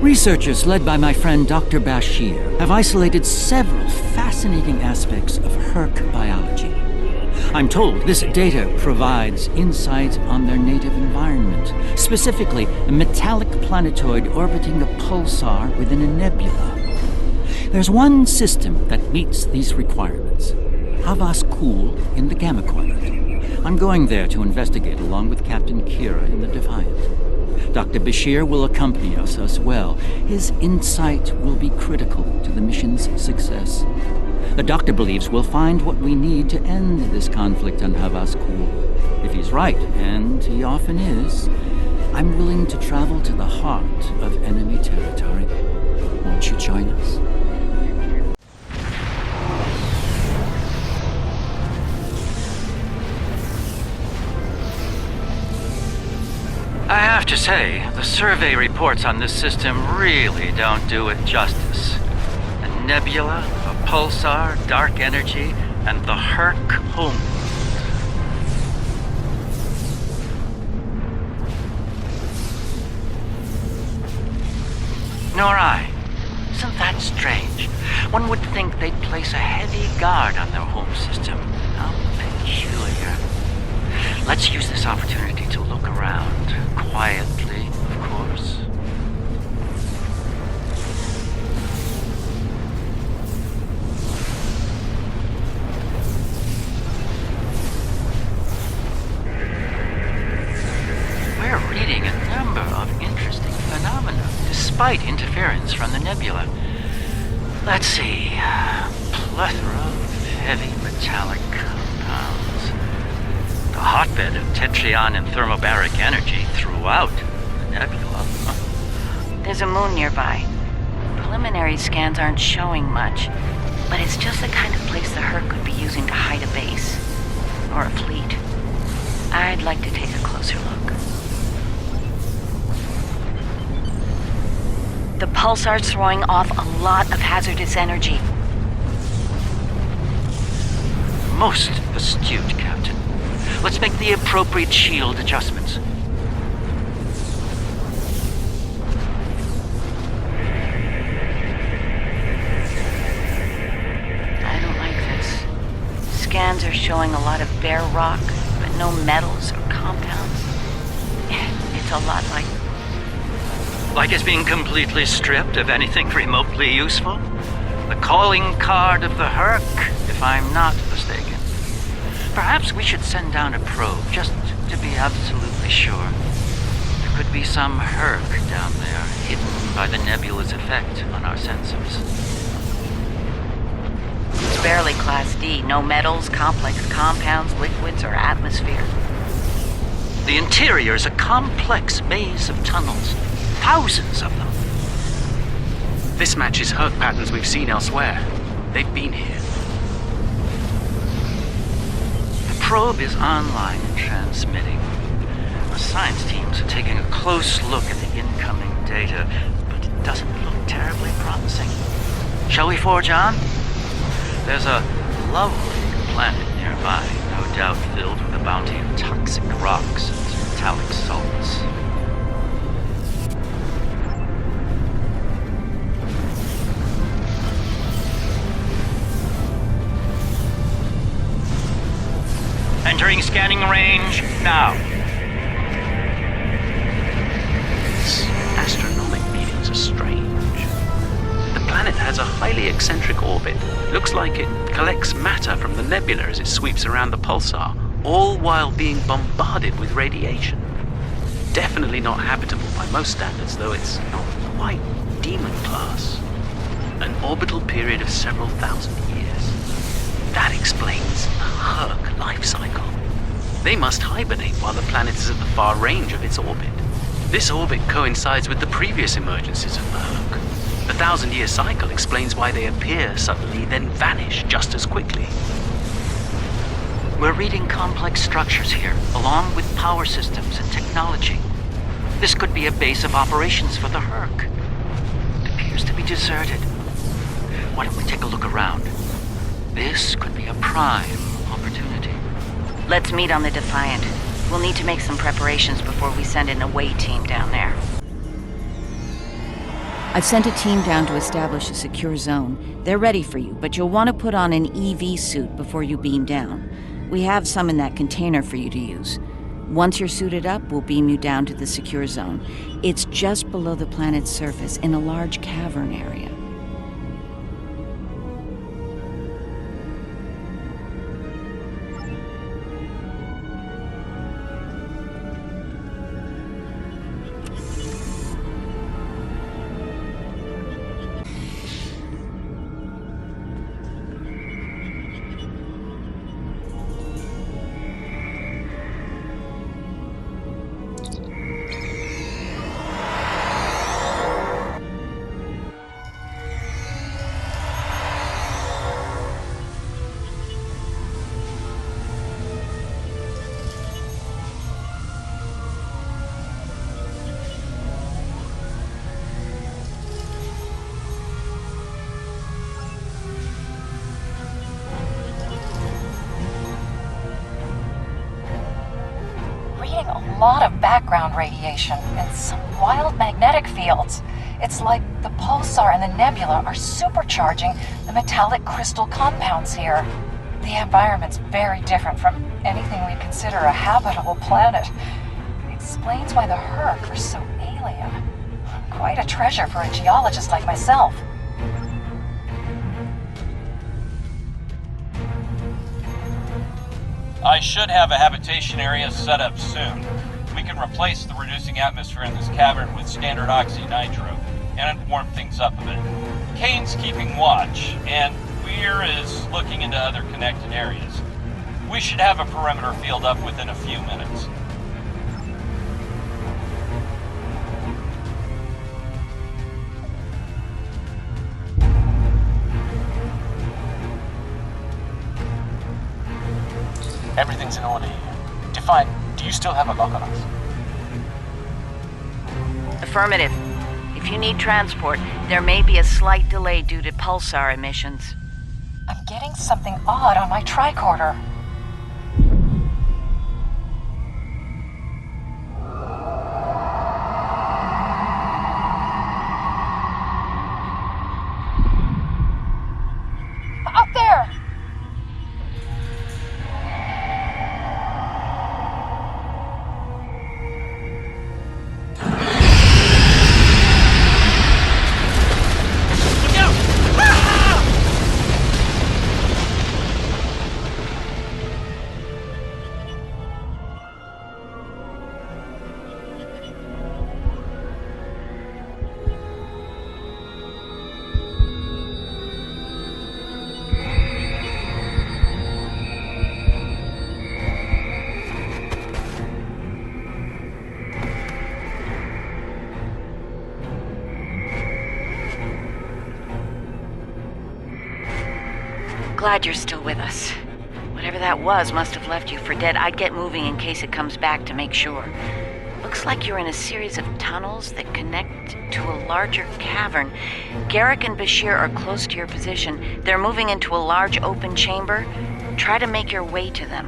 Researchers led by my friend Dr. Bashir have isolated several fascinating aspects of Herc biology. I'm told this data provides insight on their native environment, specifically a metallic planetoid orbiting a pulsar within a nebula. There's one system that meets these requirements. Havas Kul in the Gamma Quadrant. I'm going there to investigate along with Captain Kira in the Defiant. Dr. Bashir will accompany us as well. His insight will be critical to the mission's success. The doctor believes we'll find what we need to end this conflict on Havas Kul. If he's right, and he often is, I'm willing to travel to the heart of enemy territory. Won't you join us? I have to say, the survey reports on this system really don't do it justice. A nebula, a pulsar, dark energy, and the Herc home. Nor I. Isn't that strange? One would think they'd place a heavy guard on their home system. How peculiar. Let's use this opportunity to look around. Quietly, of course. We're reading a number of interesting phenomena, despite interference from the nebula. Let's see. Plethora of heavy metallic compounds. The hotbed of tetrion and thermobaric energy throughout the nebula. There's a moon nearby. Preliminary scans aren't showing much, but it's just the kind of place the Herc could be using to hide a base. Or a fleet. I'd like to take a closer look. The pulsar's throwing off a lot of hazardous energy. Most astute, Captain. Let's make the appropriate shield adjustments. I don't like this. Scans are showing a lot of bare rock, but no metals or compounds. It's a lot like... Like it's being completely stripped of anything remotely useful? The calling card of the Herc, if I'm not mistaken. Perhaps we should send down a probe, just to be absolutely sure. There could be some Herc down there, hidden by the nebula's effect on our sensors. It's barely Class D. No metals, complex compounds, liquids, or atmosphere. The interior is a complex maze of tunnels. Thousands of them. This matches Herc patterns we've seen elsewhere. They've been here. The probe is online and transmitting. Our science teams are taking a close look at the incoming data, but it doesn't look terribly promising. Shall we forge on? There's a lovely planet nearby, no doubt filled with a bounty of toxic rocks and metallic salts. Entering scanning range now. Its astronomic readings are strange. The planet has a highly eccentric orbit. Looks like it collects matter from the nebula as it sweeps around the pulsar, all while being bombarded with radiation. Definitely not habitable by most standards, though it's not quite demon class. An orbital period of several thousand years. That explains the Herc life cycle. They must hibernate while the planet is at the far range of its orbit. This orbit coincides with the previous emergences of the Herc. The 1,000-year cycle explains why they appear suddenly, then vanish just as quickly. We're reading complex structures here, along with power systems and technology. This could be a base of operations for the Herc. It appears to be deserted. Why don't we take a look around? This could be a prime opportunity. Let's meet on the Defiant. We'll need to make some preparations before we send an away team down there. I've sent a team down to establish a secure zone. They're ready for you, but you'll want to put on an EV suit before you beam down. We have some in that container for you to use. Once you're suited up, we'll beam you down to the secure zone. It's just below the planet's surface in a large cavern area. A lot of background radiation and some wild magnetic fields. It's like the pulsar and the nebula are supercharging the metallic crystal compounds here. The environment's very different from anything we consider a habitable planet. It explains why the Herc are so alien. Quite a treasure for a geologist like myself. I should have a habitation area set up soon. We can replace the reducing atmosphere in this cavern with standard oxy-nitro, and warm things up a bit. Kane's keeping watch, and Weir is looking into other connected areas. We should have a perimeter field up within a few minutes. Everything's in order here. Define, do you still have a lock on us? Affirmative. If you need transport, there may be a slight delay due to pulsar emissions. I'm getting something odd on my tricorder. Up there! Glad you're still with us. Whatever that was must have left you for dead. I'd get moving in case it comes back to make sure. Looks like you're in a series of tunnels that connect to a larger cavern. Garrick and Bashir are close to your position. They're moving into a large open chamber. Try to make your way to them.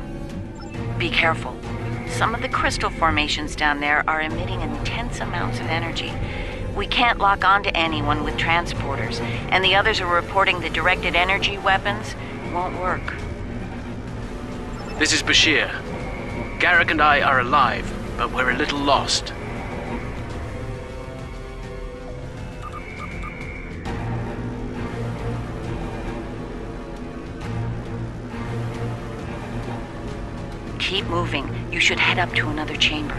Be careful. Some of the crystal formations down there are emitting intense amounts of energy. We can't lock onto anyone with transporters, and the others are reporting the directed energy weapons won't work. This is Bashir. Garrick and I are alive, but we're a little lost. Keep moving. You should head up to another chamber.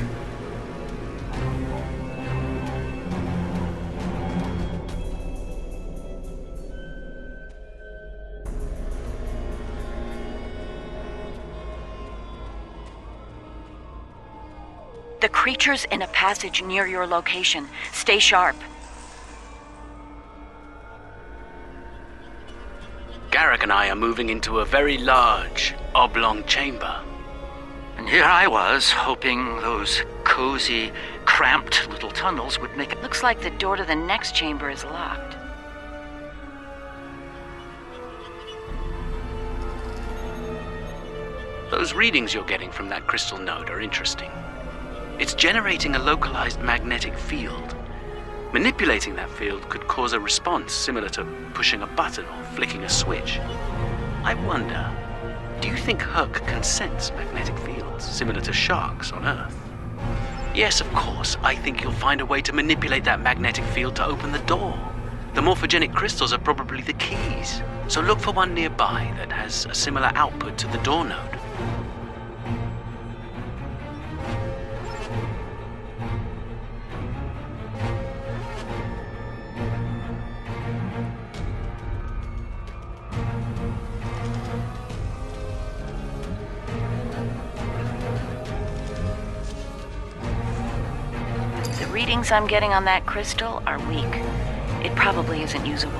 The creature's in a passage near your location. Stay sharp. Garrick and I are moving into a very large, oblong chamber. And here I was, hoping those cozy, cramped little tunnels would make it. Looks like the door to the next chamber is locked. Those readings you're getting from that crystal node are interesting. It's generating a localized magnetic field. Manipulating that field could cause a response similar to pushing a button or flicking a switch. I wonder, do you think Herc can sense magnetic fields similar to sharks on Earth? Yes, of course, I think you'll find a way to manipulate that magnetic field to open the door. The morphogenic crystals are probably the keys, so look for one nearby that has a similar output to the door node. The readings I'm getting on that crystal are weak. It probably isn't usable.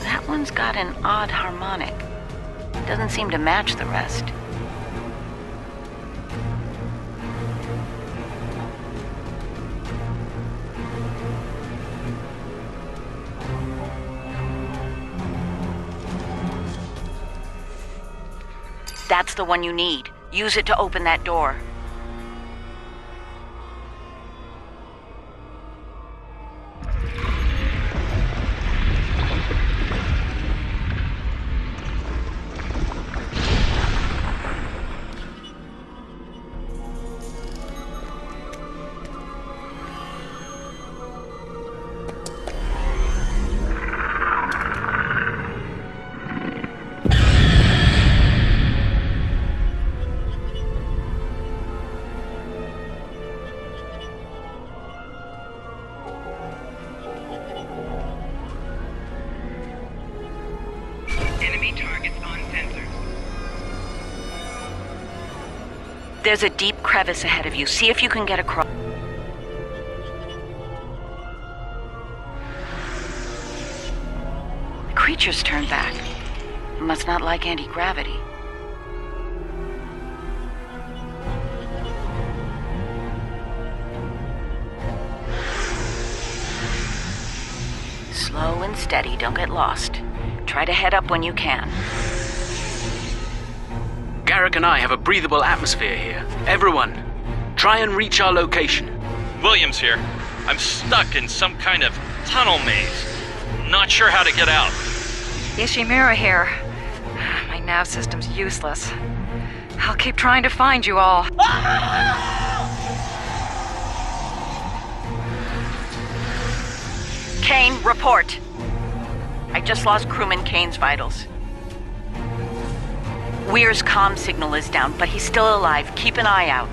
That one's got an odd harmonic. Doesn't seem to match the rest. That's the one you need. Use it to open that door. There's a deep crevice ahead of you. See if you can get across. The creature's turned back. It must not like anti-gravity. Slow and steady, don't get lost. Try to head up when you can. Garrick and I have a breathable atmosphere here. Everyone, try and reach our location. Williams here. I'm stuck in some kind of tunnel maze. Not sure how to get out. Ishimura here. My nav system's useless. I'll keep trying to find you all. Kane, report. I just lost crewman Kane's vitals. Weir's comm signal is down, but he's still alive. Keep an eye out.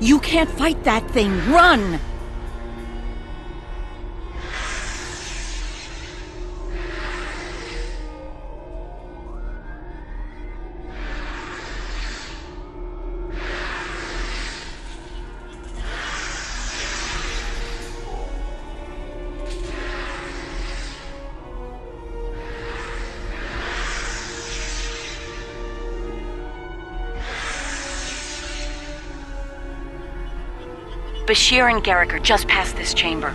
You can't fight that thing. Run! Bashir and Garrick are just past this chamber.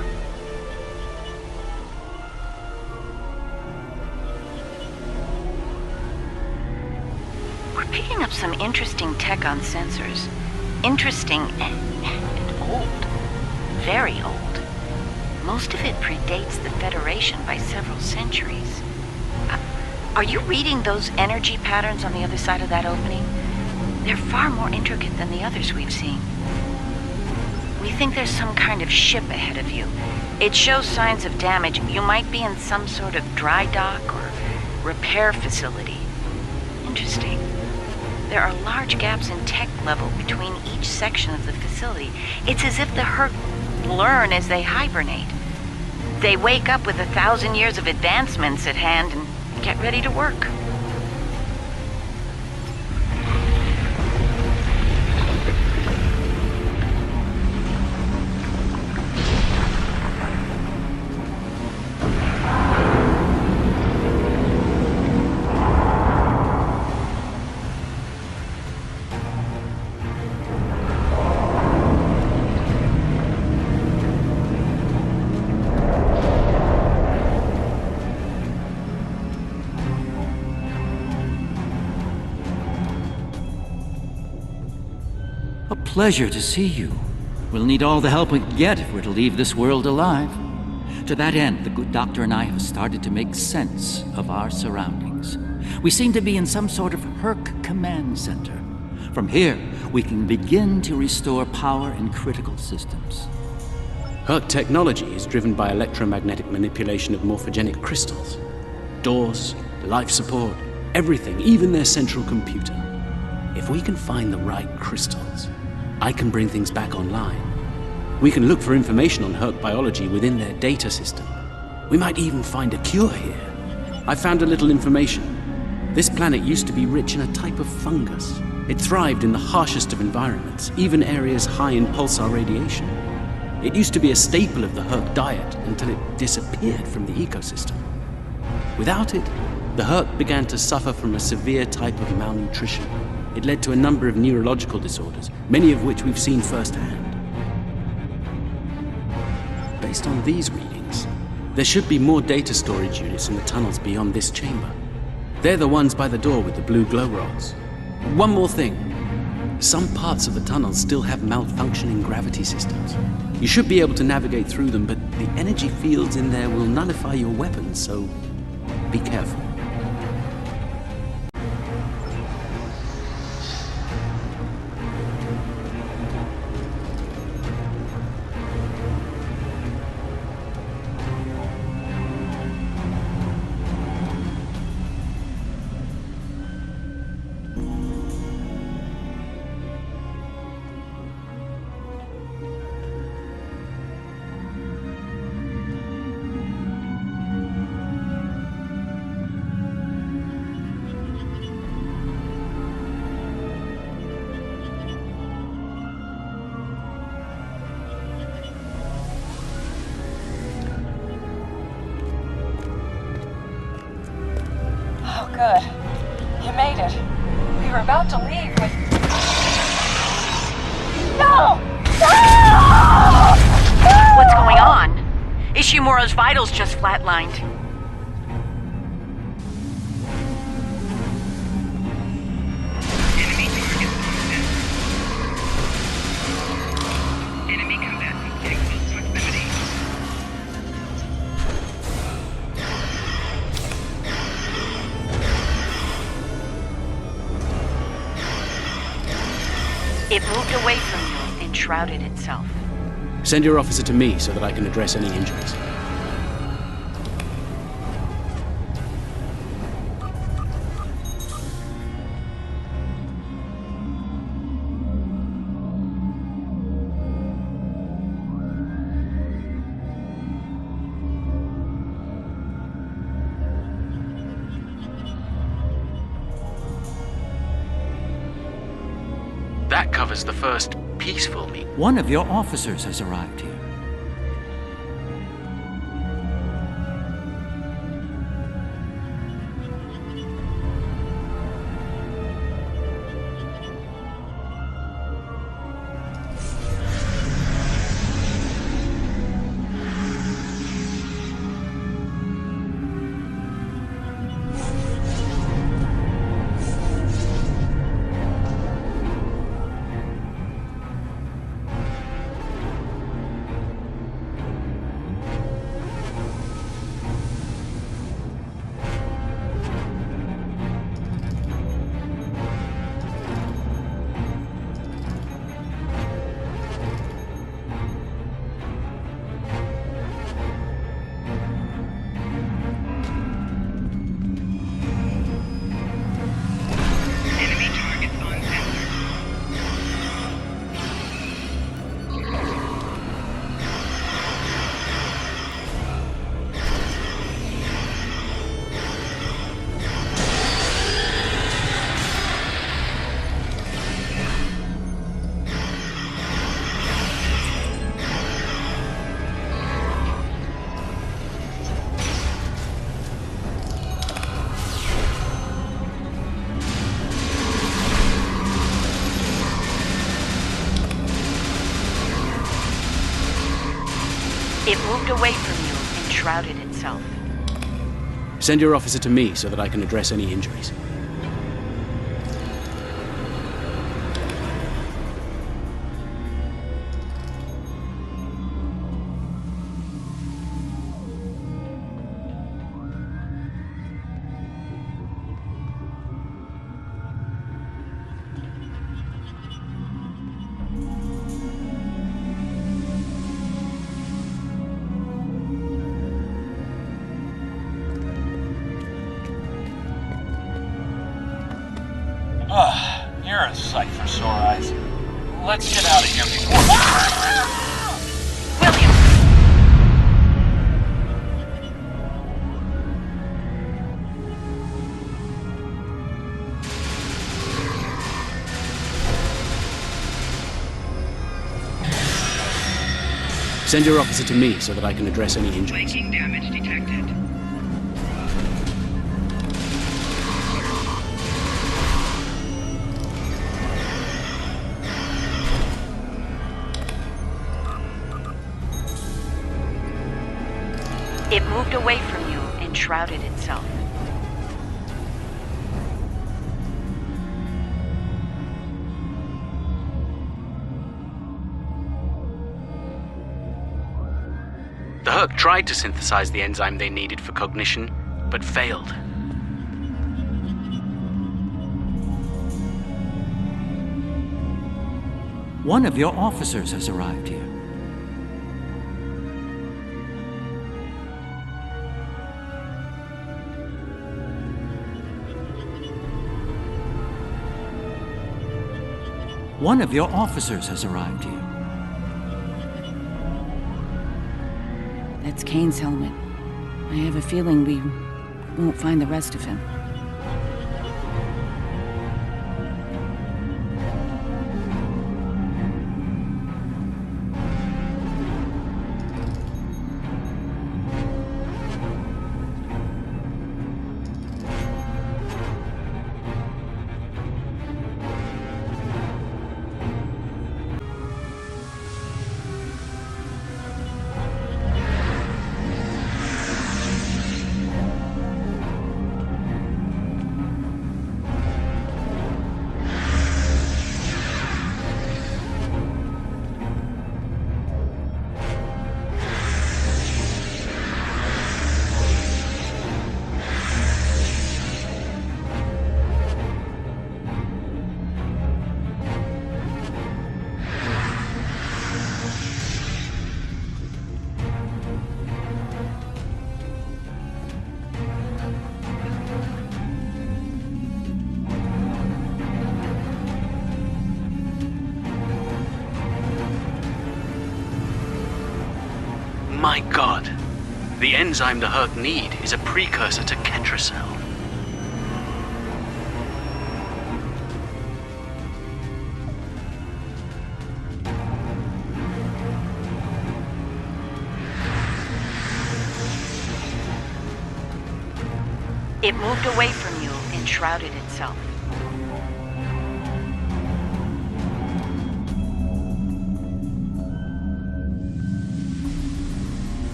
up some interesting tech on sensors. Interesting and old. Very old. Most of it predates the Federation by several centuries. Are you reading those energy patterns on the other side of that opening? They're far more intricate than the others we've seen. We think there's some kind of ship ahead of you. It shows signs of damage. You might be in some sort of dry dock or repair facility. Interesting. There are large gaps in tech level between each section of the facility. It's as if the Herc learn as they hibernate. They wake up with 1,000 years of advancements at hand and get ready to work. Pleasure to see you. We'll need all the help we can get if we're to leave this world alive. To that end, the good doctor and I have started to make sense of our surroundings. We seem to be in some sort of Herc command center. From here, we can begin to restore power in critical systems. Herc technology is driven by electromagnetic manipulation of morphogenic crystals. Doors, life support, everything, even their central computer. If we can find the right crystals, I can bring things back online. We can look for information on Herc biology within their data system. We might even find a cure here. I found a little information. This planet used to be rich in a type of fungus. It thrived in the harshest of environments, even areas high in pulsar radiation. It used to be a staple of the Herc diet until it disappeared from the ecosystem. Without it, the Herc began to suffer from a severe type of malnutrition. It led to a number of neurological disorders, many of which we've seen firsthand. Based on these readings, there should be more data storage units in the tunnels beyond this chamber. They're the ones by the door with the blue glow rods. One more thing. Some parts of the tunnels still have malfunctioning gravity systems. You should be able to navigate through them, but the energy fields in there will nullify your weapons, so be careful. Good. You made it. We were about to leave, but... No! No! What's going on? Ishimura's vitals just flatlined. Enemy combatant in close proximity. It moved away from you and shrouded itself. Send your officer to me so that I can address any injuries. That covers the first peaceful meeting. One of your officers has arrived here. It moved away from you and shrouded itself. Send your officer to me so that I can address any injuries. You're a sight for sore eyes. Let's get out of here before... William! Send your officer to me so that I can address any injuries. Flanking damage detected. It moved away from you and shrouded itself. The Herc tried to synthesize the enzyme they needed for cognition, but failed. One of your officers has arrived here. One of your officers has arrived here. That's Kane's helmet. I have a feeling we won't find the rest of him. My God, the enzyme the Herc need is a precursor to Ketracel. It moved away from you and shrouded itself.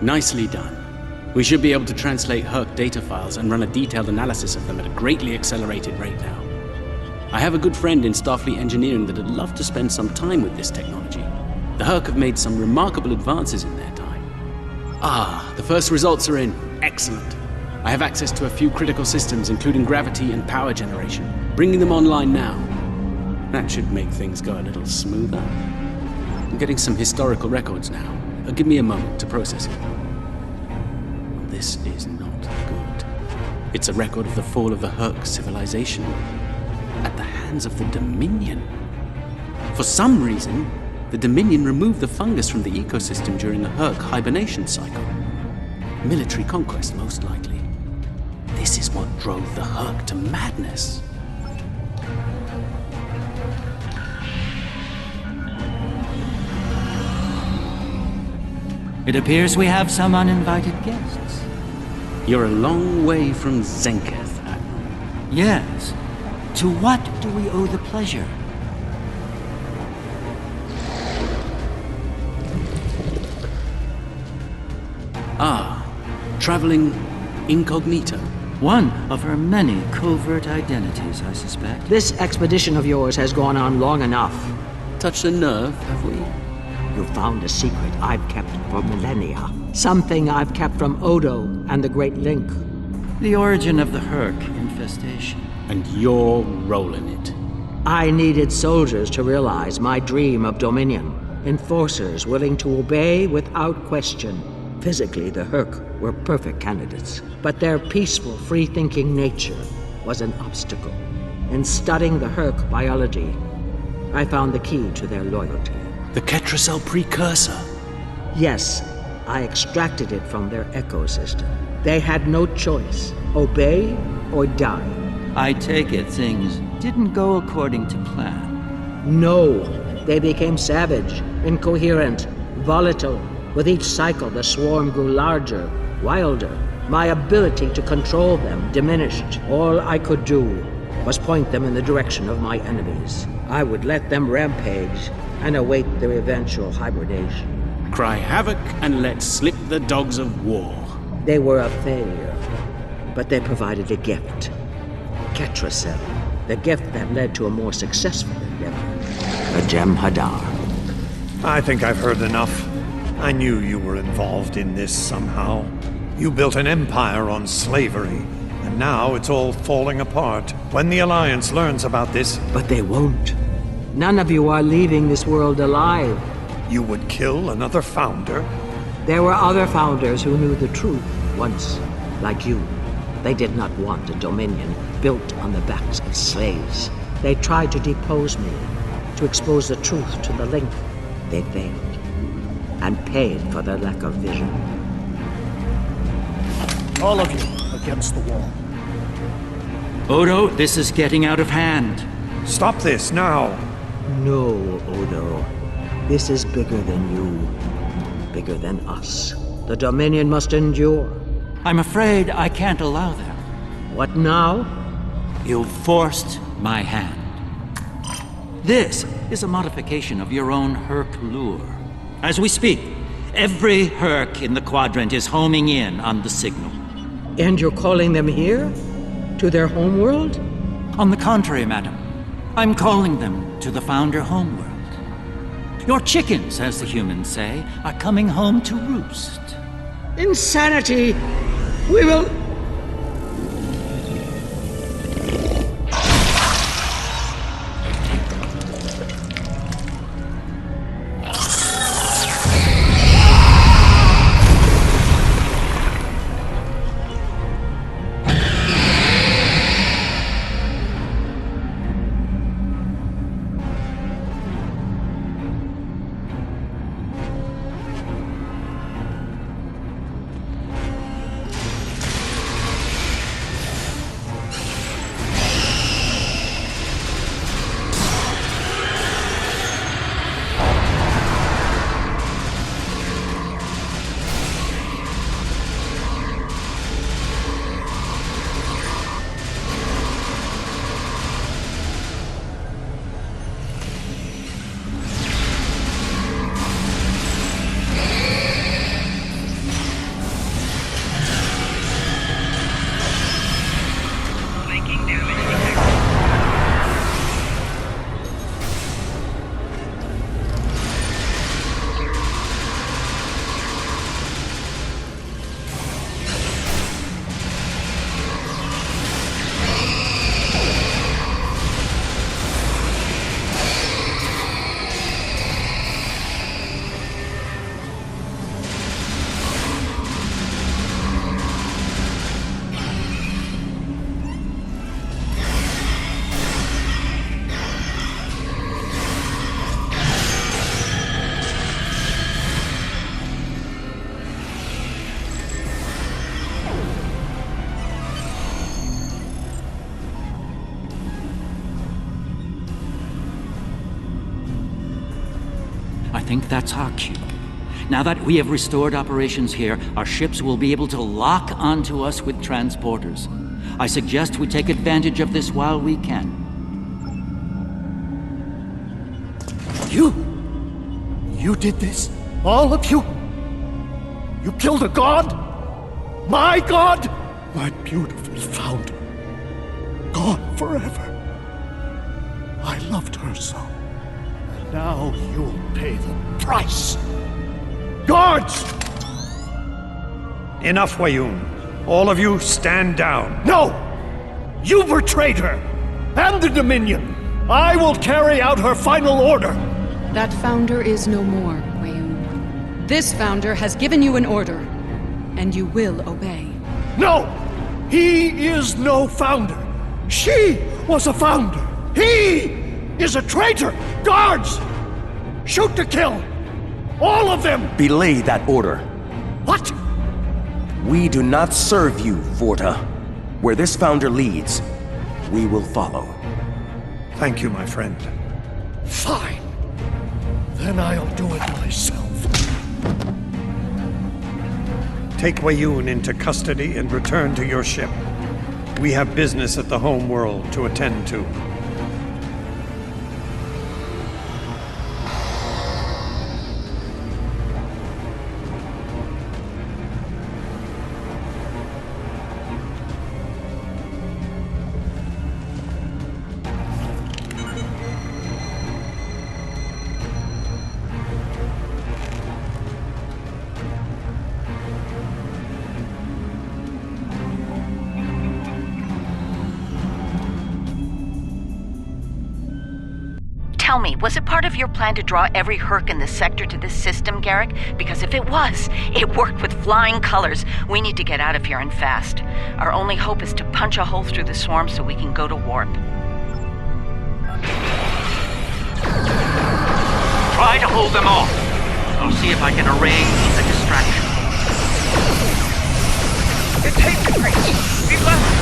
Nicely done. We should be able to translate Herc data files and run a detailed analysis of them at a greatly accelerated rate now. I have a good friend in Starfleet engineering that'd love to spend some time with this technology. The Herc have made some remarkable advances in their time. Ah, the first results are in. Excellent. I have access to a few critical systems, including gravity and power generation. Bringing them online now. That should make things go a little smoother. I'm getting some historical records now. Give me a moment to process it. This is not good. It's a record of the fall of the Herc civilization at the hands of the Dominion. For some reason, the Dominion removed the fungus from the ecosystem during the Herc hibernation cycle. Military conquest, most likely. This is what drove the Herc to madness. It appears we have some uninvited guests. You're a long way from Zenketh, Admiral. Yes. To what do we owe the pleasure? Traveling incognito. One of her many covert identities, I suspect. This expedition of yours has gone on long enough. Touched a nerve, have we? You found a secret I've kept for millennia. Something I've kept from Odo and the Great Link. The origin of the Herc infestation. And your role in it. I needed soldiers to realize my dream of dominion. Enforcers willing to obey without question. Physically, the Herc were perfect candidates, but their peaceful, free-thinking nature was an obstacle. In studying the Herc biology, I found the key to their loyalty. The Ketracel precursor. Yes, I extracted it from their ecosystem. They had no choice. Obey or die. I take it things didn't go according to plan. No, they became savage, incoherent, volatile. With each cycle, the swarm grew larger, wilder. My ability to control them diminished. All I could do was point them in the direction of my enemies. I would let them rampage and await their eventual hibernation. Cry havoc and let slip the dogs of war. They were a failure, but they provided a gift. Ketracel, the gift that led to a more successful endeavor. A Gem Hadar. I think I've heard enough. I knew you were involved in this somehow. You built an empire on slavery, and now it's all falling apart. When the Alliance learns about this... But they won't. None of you are leaving this world alive. You would kill another founder? There were other founders who knew the truth once, like you. They did not want a dominion built on the backs of slaves. They tried to depose me, to expose the truth to the Link. They failed. And paid for their lack of vision. All of you against the wall. Odo, this is getting out of hand. Stop this now! No, Odo. This is bigger than you. Bigger than us. The Dominion must endure. I'm afraid I can't allow that. What now? You've forced my hand. This is a modification of your own Herc lure. As we speak, every Herc in the Quadrant is homing in on the signal. And you're calling them here? To their homeworld? On the contrary, madam. I'm calling them to the Founder homeworld. Your chickens, as the humans say, are coming home to roost. Insanity! We will... I think that's our cue. Now that we have restored operations here, our ships will be able to lock onto us with transporters. I suggest we take advantage of this while we can. You did this? All of you? You killed a god? My god? My beautiful founder. Gone forever. I loved her so. And now you'll pay the price. Guards! Enough, Wayoon. All of you stand down. No! You betrayed her! And the Dominion! I will carry out her final order! That founder is no more, Wayoon. This founder has given you an order, and you will obey. No! He is no founder! She was a founder! He is a traitor! Guards! Shoot to kill! All of them! Belay that order. What? We do not serve you, Vorta. Where this founder leads, we will follow. Thank you, my friend. Fine. Then I'll do it myself. Take Wayoon into custody and return to your ship. We have business at the home world to attend to. Tell me, was it part of your plan to draw every Herc in the sector to this system, Garrick? Because if it was, it worked with flying colors. We need to get out of here and fast. Our only hope is to punch a hole through the swarm so we can go to warp. Try to hold them off. I'll see if I can arrange a distraction. It's haste breach. We've left.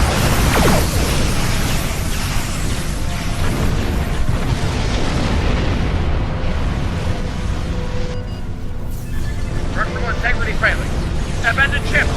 Structural integrity failing. Abandoned ship.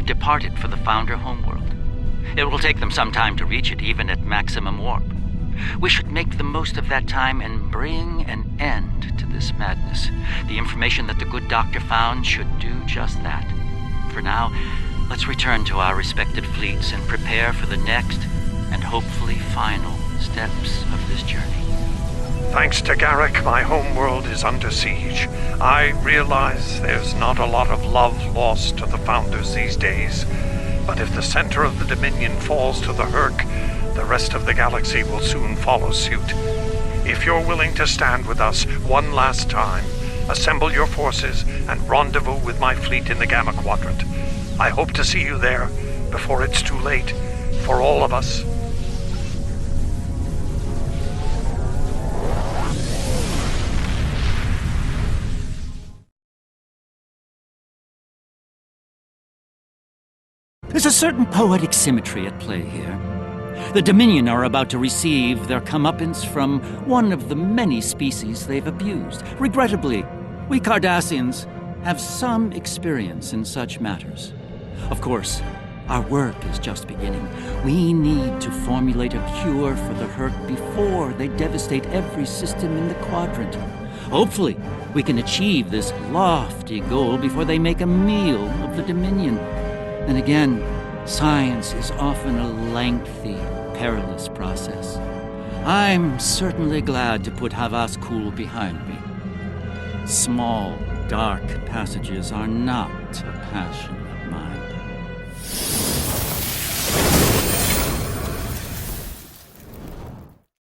Departed for the Founder homeworld. It will take them some time to reach it, even at maximum warp. We should make the most of that time and bring an end to this madness. The information that the good doctor found should do just that. For now, let's return to our respective fleets and prepare for the next and hopefully final steps of this journey. Thanks to Garrick, my homeworld is under siege. I realize there's not a lot of love lost to the Founders these days, but if the center of the Dominion falls to the Herc, the rest of the galaxy will soon follow suit. If you're willing to stand with us one last time, assemble your forces and rendezvous with my fleet in the Gamma Quadrant. I hope to see you there before it's too late for all of us. There's a certain poetic symmetry at play here. The Dominion are about to receive their comeuppance from one of the many species they've abused. Regrettably, we Cardassians have some experience in such matters. Of course, our work is just beginning. We need to formulate a cure for the Herc before they devastate every system in the Quadrant. Hopefully, we can achieve this lofty goal before they make a meal of the Dominion. Then again, science is often a lengthy, perilous process. I'm certainly glad to put Havas Kul behind me. Small, dark passages are not a passion